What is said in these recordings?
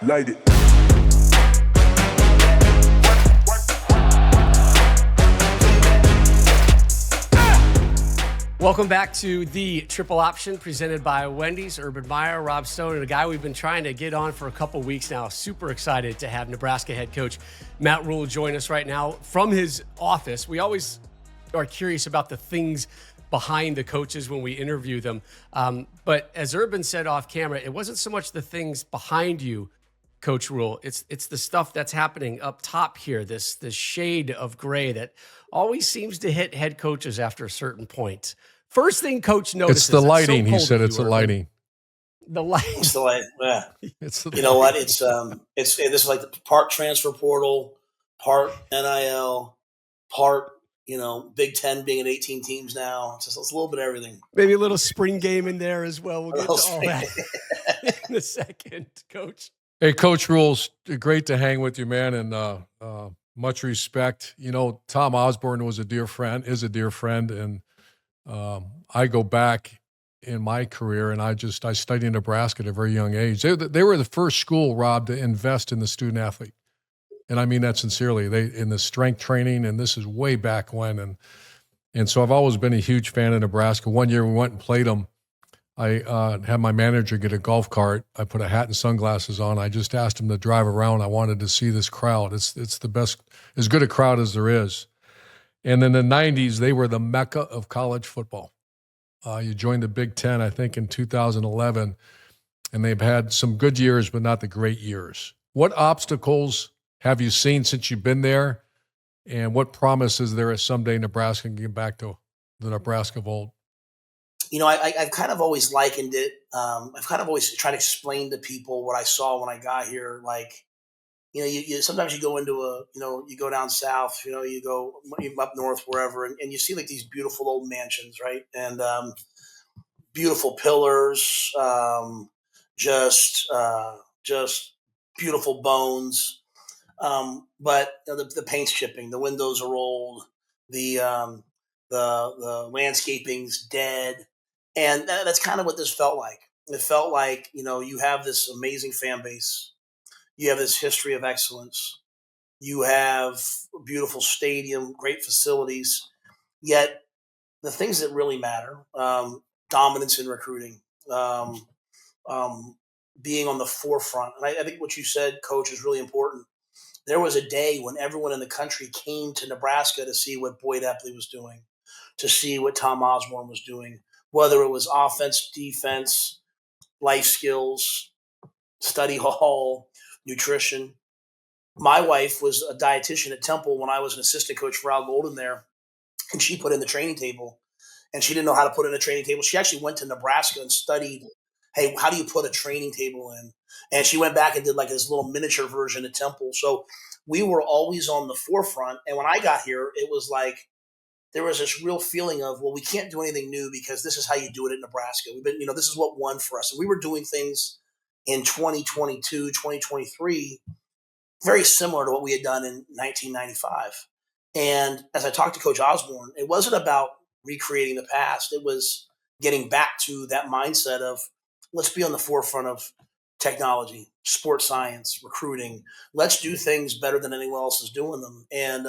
Light it. Welcome back to the Triple Option presented by Wendy's. Urban Meyer, Rob Stone, and a guy we've been trying to get on for a couple weeks now. Super excited to have Nebraska head coach Matt Rhule join us right now from his office. We always are curious about the things behind the coaches when we interview them. But as Urban said off camera, it wasn't so much the things behind you, Coach Rhule. It's the stuff that's happening up top here, this shade of gray that always seems to hit head coaches after a certain point. First thing Coach notices. It's the lighting. He said it's the lighting. The lighting. It's the light. Yeah. It's the you know what? It's this is like the part transfer portal, part NIL, part Big Ten being at 18 teams now. It's a little bit of everything. Maybe a little spring game in there as well. We'll get to all that in a second, Coach. Hey, Coach Rhule, great to hang with you, man, and much respect. Tom Osborne is a dear friend, and I go back in my career, and I studied in Nebraska at a very young age. They were the first school, Rob, to invest in the student athlete, and I mean that sincerely. They in the strength training, and this is way back when, and so I've always been a huge fan of Nebraska. One year we went and played them. I had my manager get a golf cart. I put a hat and sunglasses on. I just asked him to drive around. I wanted to see this crowd. It's the best, as good a crowd as there is. And in the 90s, they were the mecca of college football. You joined the Big Ten, I think, in 2011, and they've had some good years, but not the great years. What obstacles have you seen since you've been there, and what promise is there that someday Nebraska can get back to the Nebraska of old? I've kind of always likened it. I've kind of always tried to explain to people what I saw when I got here. Like, you sometimes you go into you go down south, you go up north, wherever, and you see like these beautiful old mansions, right? And beautiful pillars, just beautiful bones. But the paint's chipping, the windows are old, the landscaping's dead. And that's kind of what this felt like. It felt like, you have this amazing fan base. You have this history of excellence. You have a beautiful stadium, great facilities. Yet the things that really matter, dominance in recruiting, being on the forefront. And I think what you said, Coach, is really important. There was a day when everyone in the country came to Nebraska to see what Boyd Epley was doing, to see what Tom Osborne was doing, whether it was offense, defense, life skills, study hall, nutrition. My wife was a dietitian at Temple when I was an assistant coach for Al Golden there, and she put in the training table, and she didn't know how to put in a training table. She actually went to Nebraska and studied, hey, how do you put a training table in? And she went back and did like this little miniature version at Temple. So we were always on the forefront. And when I got here, it was like, there was this real feeling of, well, we can't do anything new because this is how you do it at Nebraska. We've been, this is what won for us. And we were doing things in 2022, 2023, very similar to what we had done in 1995. And as I talked to Coach Osborne, it wasn't about recreating the past. It was getting back to that mindset of, let's be on the forefront of technology, sports science, recruiting. Let's do things better than anyone else is doing them. And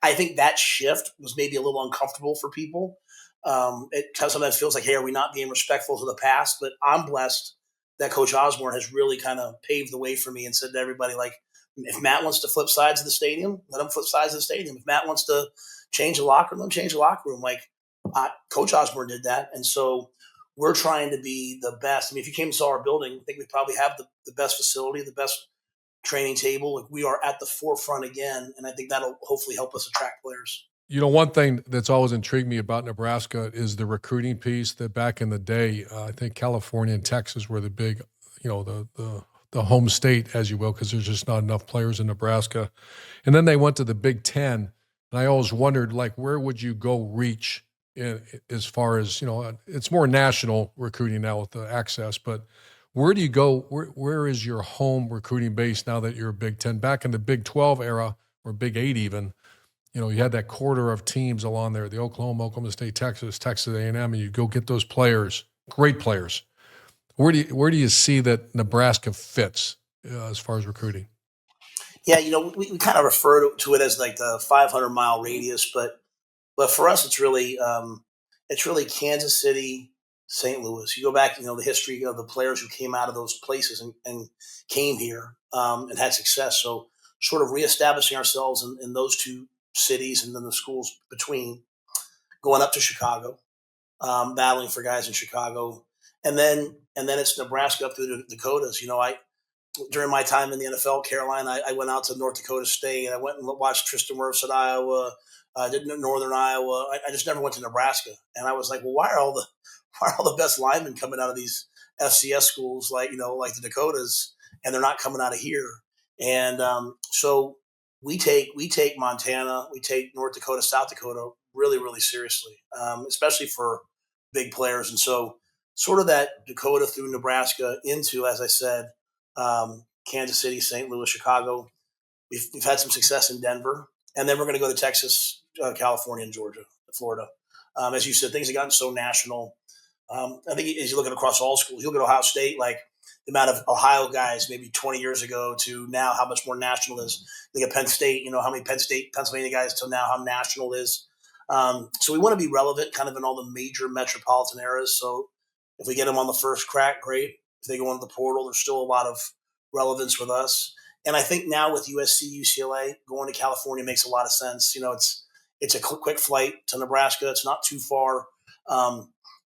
I think that shift was maybe a little uncomfortable for people. It sometimes feels like, hey, are we not being respectful to the past? But I'm blessed that Coach Osborne has really kind of paved the way for me and said to everybody, like, if Matt wants to flip sides of the stadium, let him flip sides of the stadium. If Matt wants to change the locker room, let him change the locker room. Like, Coach Osborne did that. And so we're trying to be the best. I mean, if you came and saw our building, I think we probably have the best facility, the best training table. Like, we are at the forefront again, and I think that'll hopefully help us attract players. One thing that's always intrigued me about Nebraska is the recruiting piece. That back in the day, I think California and Texas were the big, the home state, as you will, because there's just not enough players in Nebraska. And then they went to the Big Ten, and I always wondered, like, where would you go reach as far as, it's more national recruiting now with the access, but where do you go? Where is your home recruiting base now that you're a Big Ten? Back in the Big 12 era, or Big 8 even, you had that quarter of teams along there, the Oklahoma State, Texas A&M, and you go get those players, great players. Where do you see that Nebraska fits as far as recruiting? Yeah, we kind of refer to it as like the 500-mile radius, but for us, it's really Kansas City, St. Louis. You go back, the history of the players who came out of those places and came here and had success. So sort of reestablishing ourselves in those two cities and then the schools between, going up to Chicago, battling for guys in Chicago, and then it's Nebraska up through the Dakotas. I during my time in the NFL, Carolina, I went out to North Dakota State. I went and watched Tristan Wirfs at Iowa. I did Northern Iowa. I just never went to Nebraska, and I was like, well, why are all the best linemen coming out of these FCS schools, like the Dakotas, and they're not coming out of here? And so we take Montana, we take North Dakota, South Dakota really, really seriously, especially for big players. And so sort of that Dakota through Nebraska into, as I said, Kansas City, St. Louis, Chicago. We've had some success in Denver, and then we're going to go to Texas, California, and Georgia, Florida. As you said, things have gotten so national. I think as you look at across all schools, you look at Ohio State, like the amount of Ohio guys maybe 20 years ago to now how much more national it is. Look at Penn State, how many Penn State, Pennsylvania guys till now how national it is. So we want to be relevant kind of in all the major metropolitan areas. So if we get them on the first crack, great. If they go into the portal, there's still a lot of relevance with us. And I think now with USC, UCLA, going to California makes a lot of sense. It's a quick flight to Nebraska. It's not too far.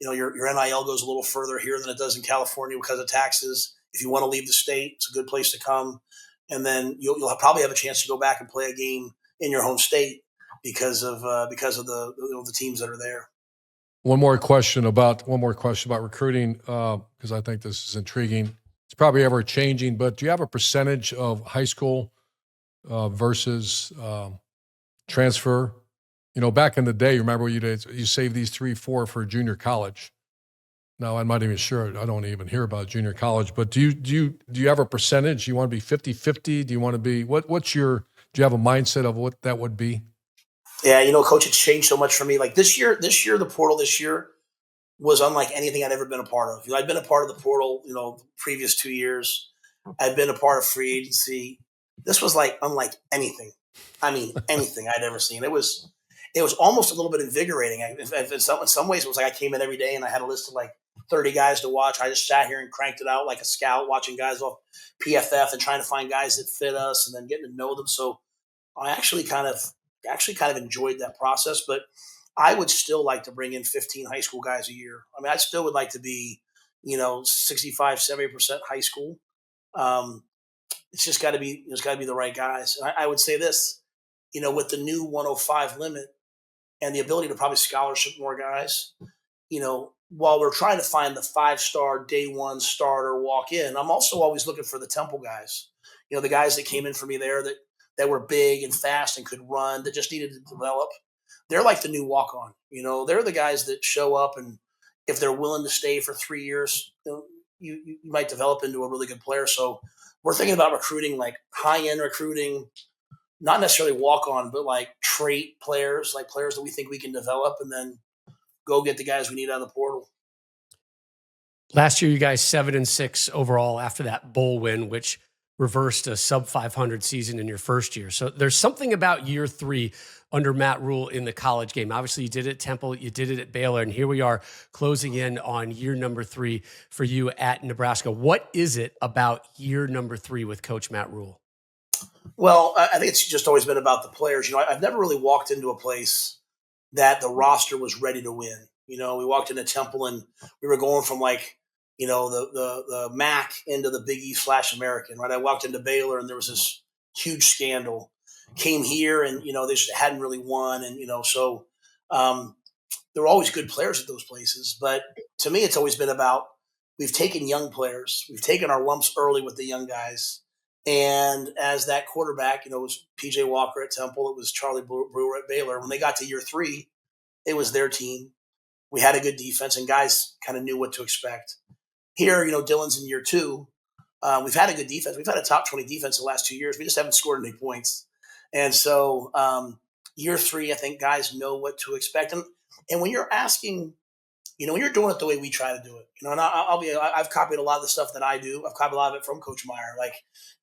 Your NIL goes a little further here than it does in California because of taxes. If you want to leave the state, it's a good place to come. And then you'll probably have a chance to go back and play a game in your home state because of the teams that are there. One more question about recruiting, because I think this is intriguing. It's probably ever changing, but do you have a percentage of high school versus transfer? Back in the day, remember you save these 3-4 for junior college. Now I'm not even sure. I don't even hear about junior college. But do you have a percentage? You want to be 50-50? Do you want to be do you have a mindset of what that would be? Yeah, Coach, it's changed so much for me. Like this year, the portal this year was unlike anything I'd ever been a part of. I'd been a part of the portal, previous 2 years. I'd been a part of free agency. This was like unlike anything. I mean, anything I'd ever seen. It was almost a little bit invigorating. In some ways, it was like I came in every day and I had a list of like 30 guys to watch. I just sat here and cranked it out like a scout, watching guys off PFF and trying to find guys that fit us and then getting to know them. So I actually kind of enjoyed that process, but I would still like to bring in 15 high school guys a year. I mean, I still would like to be, 65, 70% high school. It's got to be the right guys. And I would say this, with the new 105 limit and the ability to probably scholarship more guys, while we're trying to find the 5-star day one starter walk in, I'm also always looking for the Temple guys, the guys that came in for me there that were big and fast and could run, that just needed to develop. They're like the new walk-on. They're the guys that show up, and if they're willing to stay for 3 years, you might develop into a really good player. So we're thinking about recruiting, like high-end recruiting, not necessarily walk-on, but like trait players, like players that we think we can develop, and then go get the guys we need out of the portal. Last year, you guys 7-6 overall after that bowl win, which reversed a sub 500 season in your first year. So there's something about year 3 under Matt Rhule in the college game. Obviously, you did it at Temple, you did it at Baylor, and here we are closing in on year number 3 for you at Nebraska. What is it about year number 3 with Coach Matt Rhule? Well, I think it's just always been about the players. I've never really walked into a place that the roster was ready to win. We walked into Temple and we were going from like, the MAC into the Big East / American, right? I walked into Baylor and there was this huge scandal. Came here and, they just hadn't really won. And, so there were always good players at those places. But to me, it's always been about, we've taken young players. We've taken our lumps early with the young guys. And as that quarterback, it was PJ Walker at Temple. It was Charlie Brewer at Baylor. When they got to year 3, it was their team. We had a good defense and guys kind of knew what to expect. Here, Dylan's in year 2. We've had a good defense. We've had a top 20 defense the last 2 years. We just haven't scored any points. And so year 3, I think guys know what to expect. And when you're asking, when you're doing it the way we try to do it, and I've copied a lot of the stuff that I do. I've copied a lot of it from Coach Meyer. Like,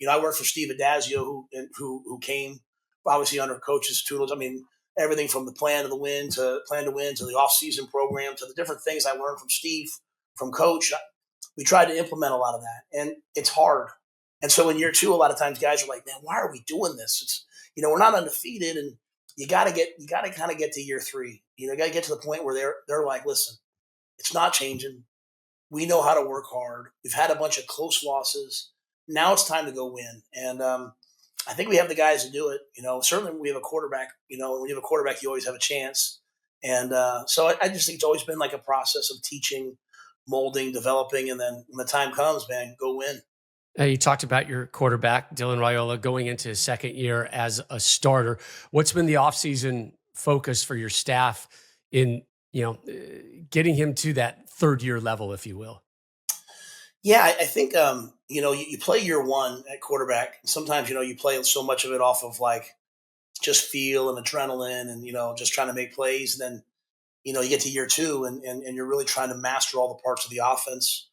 I worked for Steve Adazio, who came obviously under Coach's tutelage. I mean, everything from the plan to win to the off-season program to the different things I learned from Steve, from Coach. We tried to implement a lot of that, and it's hard. And so in year two, a lot of times guys are like, "Man, why are we doing this?" It's we're not undefeated, and you got to kind of get to year three. You got to get to the point where they're like, "Listen, it's not changing. We know how to work hard. We've had a bunch of close losses. Now it's time to go win." And I think we have the guys to do it. Certainly we have a quarterback. When you have a quarterback, you always have a chance. And so I just think it's always been like a process of teaching, molding, developing, and then when the time comes, man, go win. You talked about your quarterback, Dylan Raiola, going into his second year as a starter. What's been the offseason focus for your staff in, getting him to that third year level, if you will? Yeah, I think, you play year one at quarterback. Sometimes, you play so much of it off of like just feel and adrenaline and, just trying to make plays. And then, you get to year two and you're really trying to master all the parts of the offense.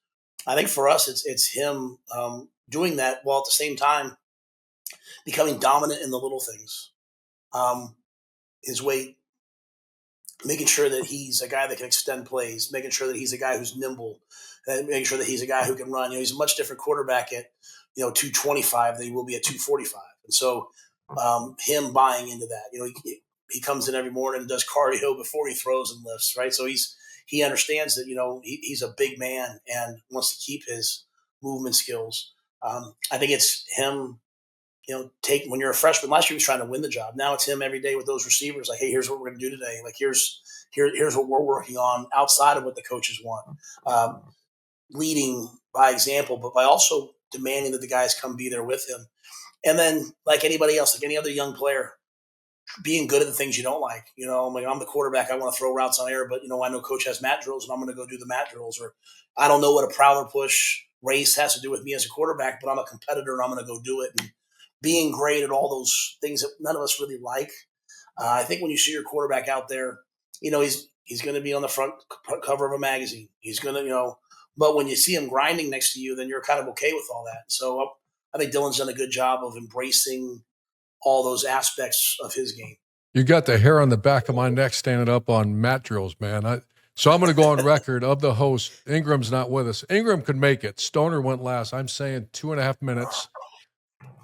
I think for us, it's him doing that while at the same time becoming dominant in the little things. His weight, making sure that he's a guy that can extend plays, making sure that he's a guy who's nimble, and making sure that he's a guy who can run. He's a much different quarterback at 225 than he will be at 245. And so him buying into that, he comes in every morning and does cardio before he throws and lifts, right? So he understands that he's a big man and wants to keep his movement skills. I think it's him. When you're a freshman, last year he was trying to win the job. Now it's him every day with those receivers. Like, hey, here's what we're going to do today. Like, here's what we're working on outside of what the coaches want. Leading by example, but by also demanding that the guys come be there with him. And then, like anybody else, like any other young player, being good at the things you don't like. I'm the quarterback. I want to throw routes on air, but I know coach has mat drills, and I'm going to go do the mat drills. Or I don't know what a prowler push race has to do with me as a quarterback, but I'm a competitor, and I'm going to go do it. And being great at all those things that none of us really like. I think when you see your quarterback out there, he's going to be on the front cover of a magazine. He's going to, but when you see him grinding next to you, then you're kind of okay with all that. So I think Dylan's done a good job of embracing all those aspects of his game. You got the hair on the back of my neck standing up on mat drills, man. So I'm going to go on record of the host. Ingram's not with us. Ingram could make it. Stoner went last. I'm saying 2.5 minutes.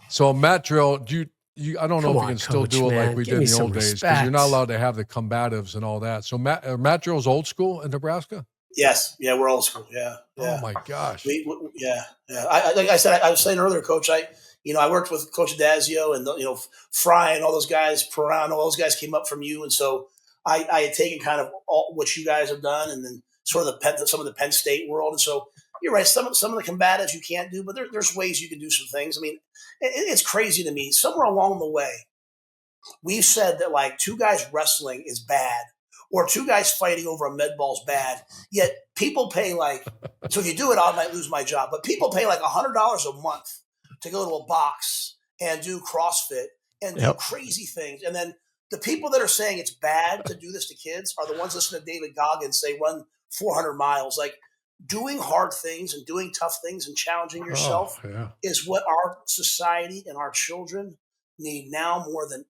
So a mat drill, I don't know if you can still do it like we did in the old days, because you're not allowed to have the combatives and all that. So mat drills old school in Nebraska? Yes. Yeah, we're old school. Yeah. Oh, my gosh. Yeah. Like I said, I was saying earlier, Coach, I worked with Coach Adazio and, Fry and all those guys, Perrano, all those guys came up from you. And so I had taken kind of all what you guys have done and then sort of some of the Penn State world. And so you're right. Some of the combatives you can't do, but there's ways you can do some things. I mean, it's crazy to me. Somewhere along the way, we've said that like two guys wrestling is bad or two guys fighting over a med ball is bad. Yet people pay so if you do it, I might lose my job, but people pay like $100 a month to go to a box and do CrossFit and do crazy things. And then the people that are saying it's bad to do this to kids are the ones listening to David Goggins say run 400 miles. Like, doing hard things and doing tough things and challenging yourself is what our society and our children need now more than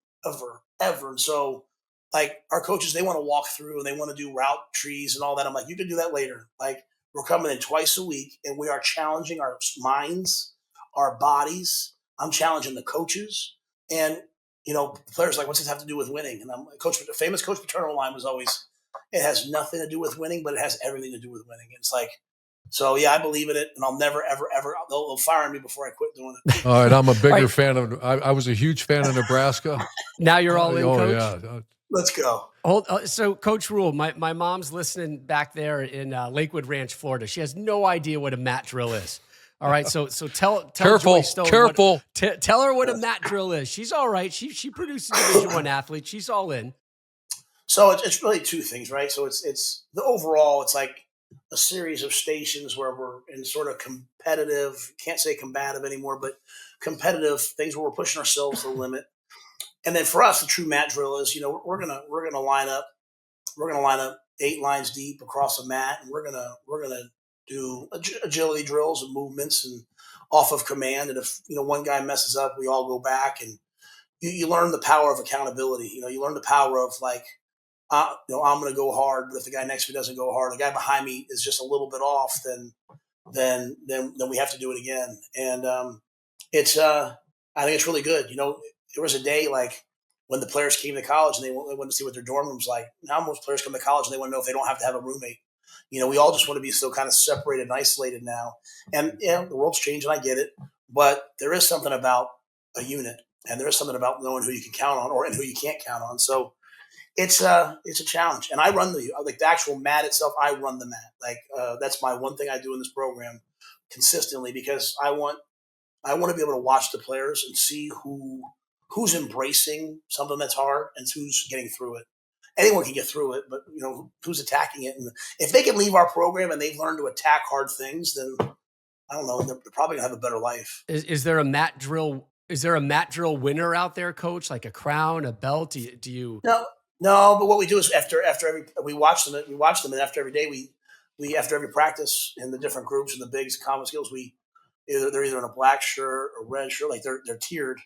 ever. And so, like, our coaches, they want to walk through and they want to do route trees and all that. I'm like, you can do that later. Like, we're coming in twice a week and we are challenging our minds, our bodies. I'm challenging the coaches. And, the players like, what's this have to do with winning? And the famous Coach Paterno line was always, it has nothing to do with winning, but it has everything to do with winning. It's like, so yeah, I believe in it, and I'll never, ever, ever. They'll fire me before I quit doing it. All right, I'm a bigger fan of. I was a huge fan of Nebraska. Now you're all in, Coach. Yeah. Let's go. So, Coach Rhule, my mom's listening back there in Lakewood Ranch, Florida. She has no idea what a mat drill is. All right, so tell Joy Stone tell her what a mat drill is. She's all right. She produces Division I athletes. She's all in. So it's really two things, right? So it's the overall. It's like a series of stations where we're in sort of competitive. Can't say combative anymore, but competitive things where we're pushing ourselves to the limit. And then for us, the true mat drill is, we're gonna line up. We're gonna line up 8 lines deep across a mat, and we're gonna do agility drills and movements and off of command. And if one guy messes up, we all go back, and you learn the power of accountability. You learn the power of like, I'm going to go hard, but if the guy next to me doesn't go hard, the guy behind me is just a little bit off, then we have to do it again. And I think it's really good. There was a day like when the players came to college and they wanted to see what their dorm room's like. Now most players come to college and they want to know if they don't have to have a roommate. We all just want to be so kind of separated and isolated now. And the world's changed, and I get it, but there is something about a unit, and there is something about knowing who you can count on and who you can't count on. So it's a challenge, and I run the actual mat itself. I run the mat. That's my one thing I do in this program consistently, because I want to be able to watch the players and see who's embracing something that's hard and who's getting through it. Anyone can get through it, but who's attacking it. And if they can leave our program and they've learned to attack hard things, then I don't know, they're probably gonna have a better life. Is there a mat drill? Is there a mat drill winner out there, Coach? Like a crown, a belt? Do you? No. But what we do is after every we watch them, and after every day we after every practice in the different groups and the bigs, common skills, they're either in a black shirt or red shirt, like they're tiered,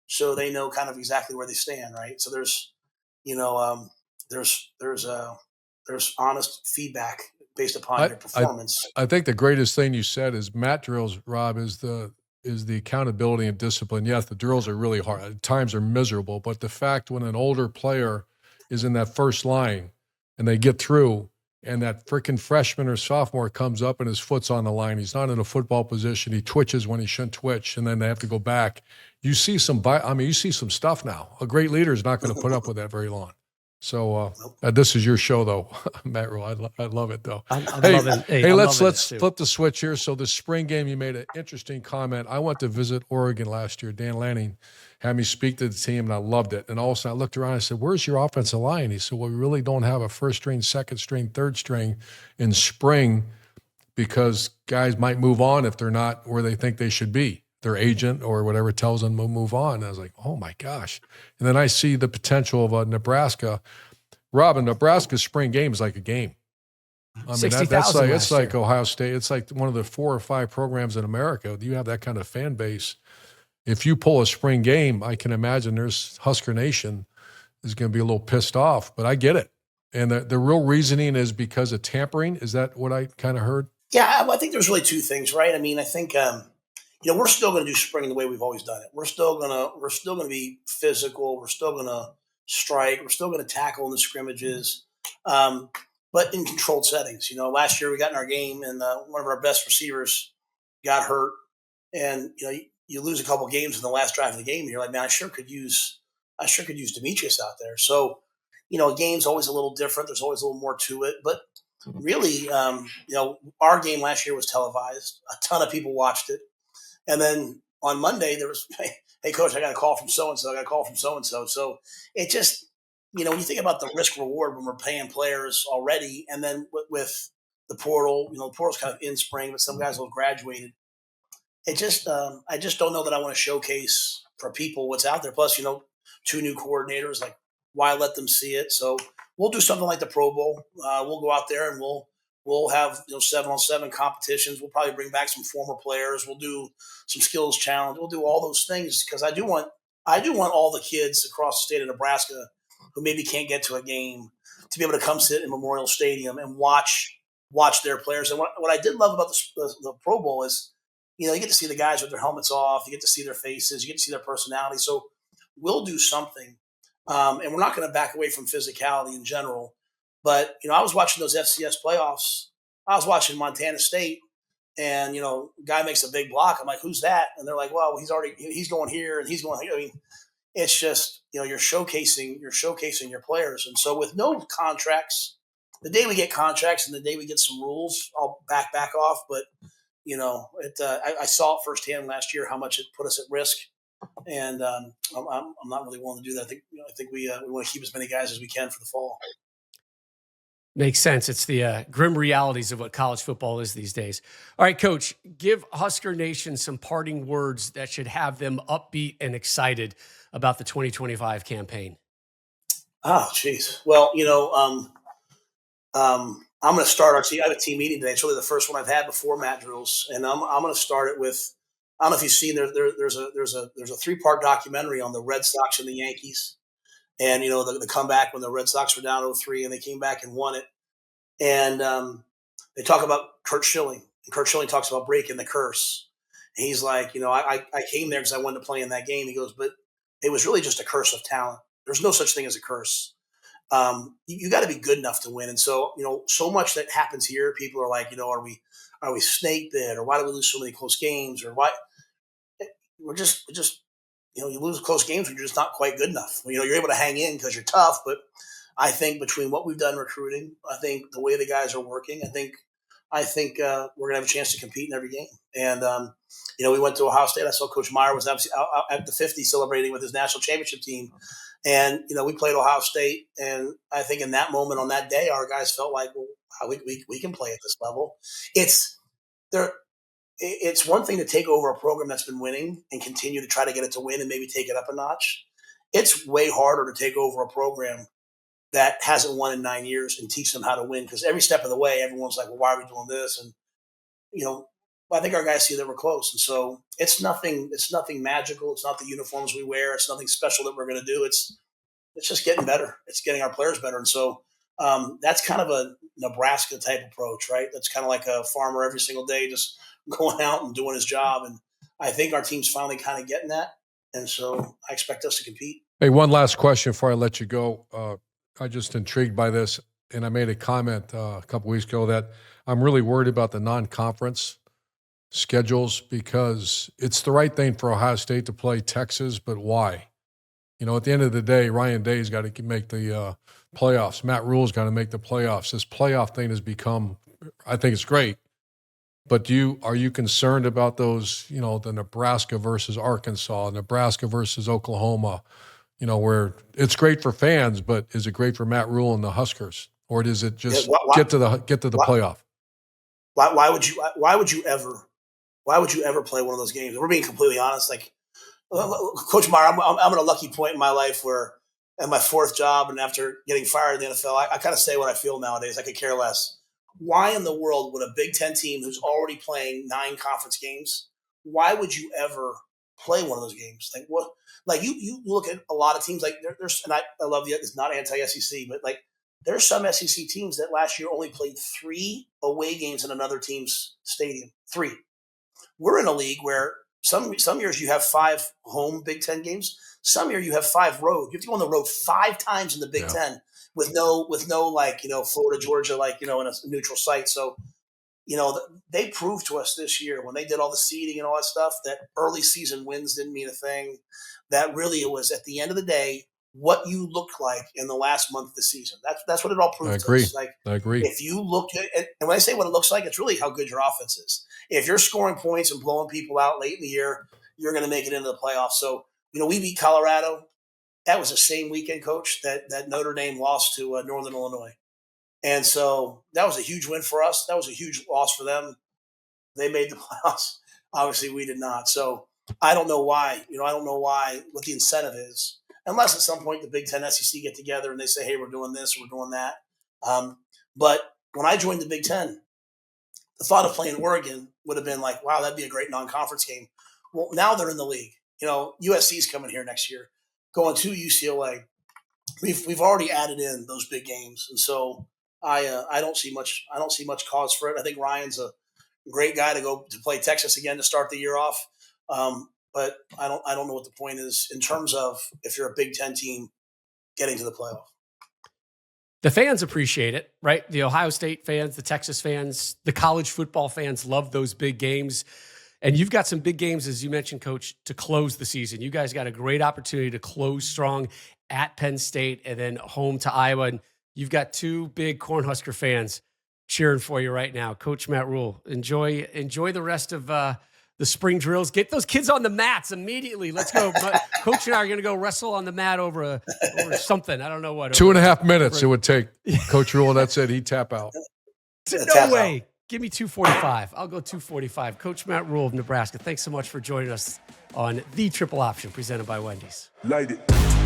so they know kind of exactly where they stand, right? So there's there's honest feedback based upon your performance. I think the greatest thing you said is mat drills, Rob, is the accountability and discipline. Yes, the drills are really hard. At times they're miserable, but the fact when an older player is in that first line and they get through, and that freaking freshman or sophomore comes up and his foot's on the line, he's not in a football position, he twitches when he shouldn't twitch, and then they have to go back. You see some stuff now. A great leader is not going to put up with that very long. So this is your show, though, Matt Rhule. I love it, though. Let's flip the switch here. So the spring game, you made an interesting comment. I went to visit Oregon last year. Dan Lanning had me speak to the team, and I loved it. And all of a sudden I looked around and I said, "Where's your offensive line?" He said, "Well, we really don't have a first string, second string, third string in spring because guys might move on if they're not where they think they should be. Their agent or whatever tells them to move on." And I was like, oh my gosh. And then I see the potential of Nebraska. Rob, Nebraska's spring game is like a game. I mean, it's like Ohio State. It's like one of the 4 or 5 programs in America. You have that kind of fan base. If you pull a spring game, I can imagine there's Husker Nation is going to be a little pissed off, but I get it. And the real reasoning is because of tampering. Is that what I kind of heard? Yeah, I think there's really 2 things, right? I mean, I think, we're still going to do spring the way we've always done it. We're still going to be physical. We're still going to strike. We're still going to tackle in the scrimmages, but in controlled settings. Last year we got in our game and one of our best receivers got hurt, and you lose a couple games in the last drive of the game, and you're like, man, I sure could use Demetrius out there. So, a game's always a little different. There's always a little more to it, but really, our game last year was televised. A ton of people watched it. And then on Monday, there was, hey, coach, I got a call from so-and-so. I got a call from so-and-so. So it just, when you think about the risk reward when we're paying players already, and then with the portal, the portal's kind of in spring, but some guys will have graduated. It just, I just don't know that I want to showcase for people what's out there. Plus, 2 new coordinators, like why let them see it? So we'll do something like the Pro Bowl. We'll go out there and we'll have 7-on-7 competitions. We'll probably bring back some former players. We'll do some skills challenge. We'll do all those things because I do want all the kids across the state of Nebraska who maybe can't get to a game to be able to come sit in Memorial Stadium and watch their players. And what I did love about the Pro Bowl is, you get to see the guys with their helmets off. You get to see their faces. You get to see their personality. So we'll do something. And we're not going to back away from physicality in general. But, I was watching those FCS playoffs. I was watching Montana State, and, guy makes a big block. I'm like, who's that? And they're like, well, he's going here and he's going here. I mean, it's just, you're showcasing your players. And so with no contracts, the day we get contracts and the day we get some rules, I'll back off. But, I saw it firsthand last year how much it put us at risk. And I'm not really willing to do that. I think we want to keep as many guys as we can for the fall. Makes sense. It's the grim realities of what college football is these days. All right, Coach, give Husker Nation some parting words that should have them upbeat and excited about the 2025 campaign. Oh, geez. Well, I'm going to start our team. I have a team meeting today. It's really the first one I've had before Matt drills, and I'm going to start it with. I don't know if you've seen there's a 3-part documentary on the Red Sox and the Yankees, and the comeback when the Red Sox were down 0-3 and they came back and won it, and they talk about Curt Schilling, and Curt Schilling talks about breaking the curse. And he's like, I came there because I wanted to play in that game. He goes, but it was really just a curse of talent. There's no such thing as a curse. You got to be good enough to win. And so, so much that happens here, people are like, are we snake bit, or why do we lose so many close games, or why we're just, you lose close games when you're just not quite good enough. You're able to hang in because you're tough. But I think between what we've done recruiting, I think the way the guys are working, I think we're gonna have a chance to compete in every game. And we went to Ohio State. I saw Coach Meyer was obviously out at the 50 celebrating with his national championship team. And we played Ohio State, and I think in that moment on that day, our guys felt like, well, we can play at this level. It's one thing to take over a program that's been winning and continue to try to get it to win and maybe take it up a notch. It's way harder to take over a program that hasn't won in 9 years and teach them how to win, because every step of the way, everyone's like, well, why are we doing this? And I think our guys see that we're close, and so it's nothing magical. It's not the uniforms we wear. It's nothing special that we're going to do. It's just getting better. It's getting our players better, and so that's kind of a Nebraska type approach, right? That's kind of like a farmer every single day, just going out and doing his job. And I think our team's finally kind of getting that, and so I expect us to compete. Hey, one last question before I let you go. I'm just intrigued by this, and I made a comment a couple weeks ago that I'm really worried about the non-conference schedules, because it's the right thing for Ohio State to play Texas, but why? At the end of the day, Ryan Day's got to make the playoffs. Matt Rhule's got to make the playoffs. This playoff thing has become, I think it's great, but are you concerned about those, the Nebraska versus Arkansas, Nebraska versus Oklahoma, where it's great for fans, but is it great for Matt Rhule and the Huskers, or does it just get to the playoff? Why would you ever play one of those games? We're being completely honest. Like, Coach Meyer, I'm at a lucky point in my life where, at my 4th job and after getting fired in the NFL, I kind of say what I feel nowadays. I could care less. Why in the world would a Big Ten team who's already playing 9 conference games, why would you ever play one of those games? Like, what? Like, you look at a lot of teams, like there's, and I love it's not anti-SEC, but like there's some SEC teams that last year only played 3 away games in another team's stadium. 3. We're in a league where some years you have 5 home Big Ten games. Some year you have 5 road. You have to go on the road 5 times in the Big Ten with no like, Florida, Georgia, like, in a neutral site. So, they proved to us this year when they did all the seeding and all that stuff that early season wins didn't mean a thing. That really it was, at the end of the day, what you looked like in the last month of the season. That's what it all proved to us. Like, I agree. If you look at, and when I say what it looks like, it's really how good your offense is. If you're scoring points and blowing people out late in the year, you're going to make it into the playoffs. So, we beat Colorado. That was the same weekend, Coach, that Notre Dame lost to Northern Illinois. And so that was a huge win for us. That was a huge loss for them. They made the playoffs. Obviously, we did not. So I don't know why. I don't know what the incentive is. Unless at some point the Big Ten SEC get together and they say, hey, we're doing this, we're doing that. But when I joined the Big Ten, the thought of playing Oregon would have been like, wow, that'd be a great non-conference game. Well, now they're in the league. USC's coming here next year, going to UCLA. We've already added in those big games, and so I don't see much cause for it. I think Ryan's a great guy to go to play Texas again to start the year off. But I don't know what the point is in terms of if you're a Big Ten team getting to the playoff. The fans appreciate it, right? The Ohio State fans, the Texas fans, the college football fans love those big games. And you've got some big games, as you mentioned, Coach, to close the season. You guys got a great opportunity to close strong at Penn State and then home to Iowa. And you've got 2 big Cornhusker fans cheering for you right now. Coach Matt Rhule, enjoy the rest of the spring drills. Get those kids on the mats immediately. Let's go. Coach and I are going to go wrestle on the mat over something. I don't know what. 2.5 minutes it would take. Coach Rhule, that's it. He'd tap out. No way. Out. Give me 245. I'll go 245. Coach Matt Rhule of Nebraska, thanks so much for joining us on The Triple Option presented by Wendy's. Light it.